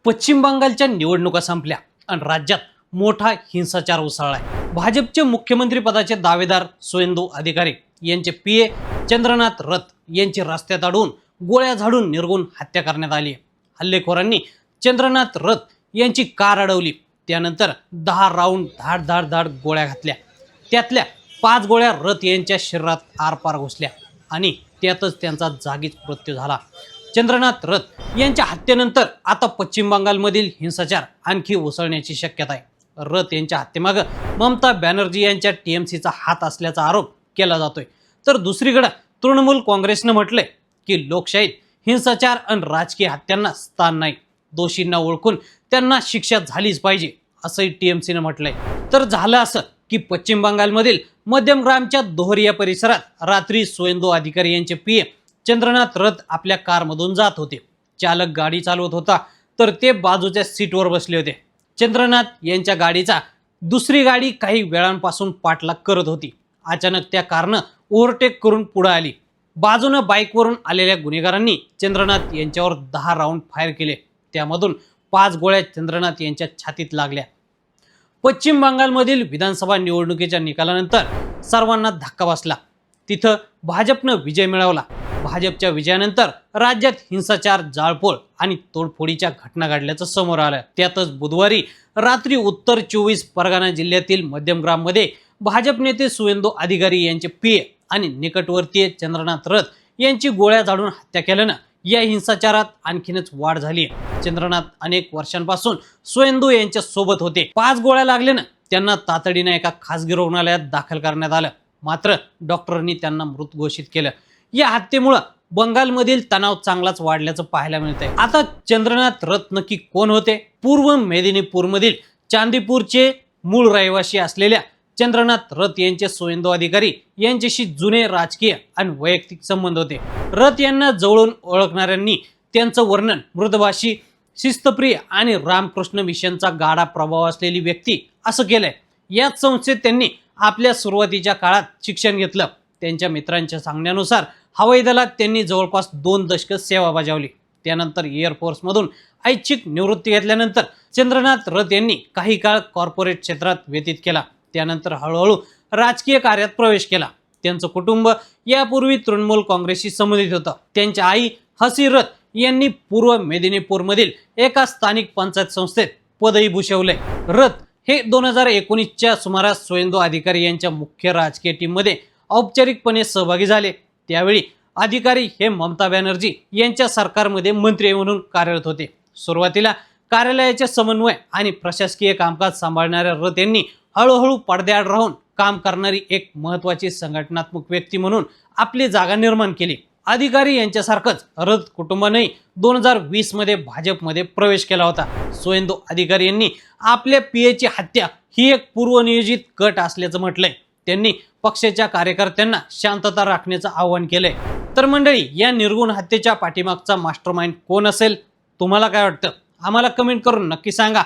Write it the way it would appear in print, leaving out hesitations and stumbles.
पश्चिम बंगालच्या निवडणुका संपल्या आणि राज्यात मोठा हिंसाचार उसळलाय। भाजपचे मुख्यमंत्री पदाचे दावेदार सुवेंदू अधिकारी यांचे पीए चंद्रनाथ रथ यांची रस्त्यात अडवून गोळ्या झाडून निर्गुण हत्या करण्यात आली। हल्लेखोरांनी चंद्रनाथ रथ यांची कार अडवली, त्यानंतर 10 राऊंड धाड धाड धाड गोळ्या घातल्या। त्यातल्या 5 गोळ्या रथ यांच्या शरीरात आरपार घुसल्या आणि त्यातच त्यांचा जागीच मृत्यू झाला। चंद्रनाथ रथ यांच्या हत्येनंतर आता पश्चिम बंगालमधील हिंसाचार आणखी उसळण्याची शक्यता आहे। रथ यांच्या हत्येमागे ममता बॅनर्जी यांच्या टीएमसीचा हात असल्याचा आरोप केला जातोय, तर दुसरीकडे तृणमूल काँग्रेसने म्हटलंय की लोकशाहीत हिंसाचार आणि राजकीय हत्यांना स्थान नाही, दोषींना ओळखून त्यांना शिक्षा झालीच पाहिजे असंही टीएमसीने म्हटलंय। तर झालं असं की पश्चिम बंगालमधील मध्यमग्रामच्या दोहरिया परिसरात रात्री सुवेंदू अधिकारी यांचे पीए चंद्रनाथ रथ आपल्या कारमधून जात होते। चालक गाडी चालवत होता तर ते बाजूच्या सीटवर बसले होते। चंद्रनाथ यांच्या गाडीचा दुसरी गाडी काही वेळांपासून पाठलाग करत होती। अचानक त्या कारनं ओव्हरटेक करून पुढे आली। बाजूने बाईकवरून आलेल्या गुन्हेगारांनी चंद्रनाथ यांच्यावर 10 राऊंड फायर केले, त्यामधून 5 गोळ्या चंद्रनाथ यांच्या छातीत लागल्या। पश्चिम बंगालमधील विधानसभा निवडणुकीच्या निकालानंतर सर्वांना धक्का बसला। तिथं भाजपनं विजय मिळवला। भाजपच्या विजयानंतर राज्यात हिंसाचार, जाळपोळ आणि तोडफोडीच्या घटना घडल्याचं समोर आलं। त्यातच बुधवारी रात्री उत्तर 24 परगणा जिल्ह्यातील मध्यमग्राममध्ये भाजप नेते सुवेंदू अधिकारी यांचे पीए आणि निकटवर्तीय चंद्रनाथ रथ यांची गोळ्या झाडून हत्या केल्यानं या हिंसाचारात आणखीनच वाढ झाली आहे। चंद्रनाथ अनेक वर्षांपासून सुवेंदू यांच्या सोबत होते। 5 गोळ्या लागल्यानं त्यांना तातडीने एका खासगी रुग्णालयात दाखल करण्यात आलं, मात्र डॉक्टरांनी त्यांना मृत घोषित केलं। या हत्येमुळे बंगालमधील तणाव चांगलाच वाढल्याचं पाहायला मिळतंय। आता चंद्रनाथ रथ नक्की कोण होते? पूर्व मेदिनीपूरमधील चांदीपूरचे मूळ रहिवासी असलेल्या चंद्रनाथ रथ यांचे सुवेंदू अधिकारी यांच्याशी जुने राजकीय आणि वैयक्तिक संबंध होते। रथ यांना जवळून ओळखणाऱ्यांनी त्यांचं वर्णन मृदभाषी, शिस्तप्रिय आणि रामकृष्ण मिशनचा गाढा प्रभाव असलेली व्यक्ती असं केलंय। याच संस्थेत त्यांनी आपल्या सुरुवातीच्या काळात शिक्षण घेतलं। त्यांच्या मित्रांच्या सांगण्यानुसार हवाई दलात त्यांनी जवळपास 2 दशकं सेवा बजावली। त्यानंतर एअरफोर्समधून ऐच्छिक निवृत्ती घेतल्यानंतर चंद्रनाथ रथ यांनी काही काळ कॉर्पोरेट क्षेत्रात व्यतीत केला। त्यानंतर हळूहळू राजकीय कार्यात प्रवेश केला। त्यांचं कुटुंब यापूर्वी तृणमूल काँग्रेसशी संबंधित होतं। त्यांच्या आई हसी रथ यांनी पूर्व मेदिनीपूरमधील एका स्थानिक पंचायत संस्थेत पदही भूषवले। रथ हे 2019च्या सुमारास सुवेंदू अधिकारी यांच्या मुख्य राजकीय टीममध्ये औपचारिकपणे सहभागी झाले। त्यावेळी अधिकारी हे ममता बॅनर्जी यांच्या सरकारमध्ये मंत्री म्हणून कार्यरत होते। सुरुवातीला कार्यालयाचे समन्वय आणि प्रशासकीय कामकाज सांभाळणाऱ्या रथ यांनी हळूहळू पडद्याआड राहून काम करणारी एक महत्त्वाची संघटनात्मक व्यक्ती म्हणून आपली जागा निर्माण केली। अधिकारी यांच्यासारखंच रथ कुटुंबानेही 2020 मध्ये भाजपमध्ये प्रवेश केला होता। सुवेंदू अधिकारी यांनी आपल्या पीएची हत्या ही एक पूर्वनियोजित कट असल्याचं म्हटलंय। त्यांनी पक्षाच्या कार्यकर्त्यांना शांतता राखण्याचं आवाहन केलंय। तर मंडळी, या निर्गुण हत्येच्या पाठीमागचा मास्टरमाइंड कोण असेल? तुम्हाला काय वाटतं? आम्हाला कमेंट करून नक्की सांगा।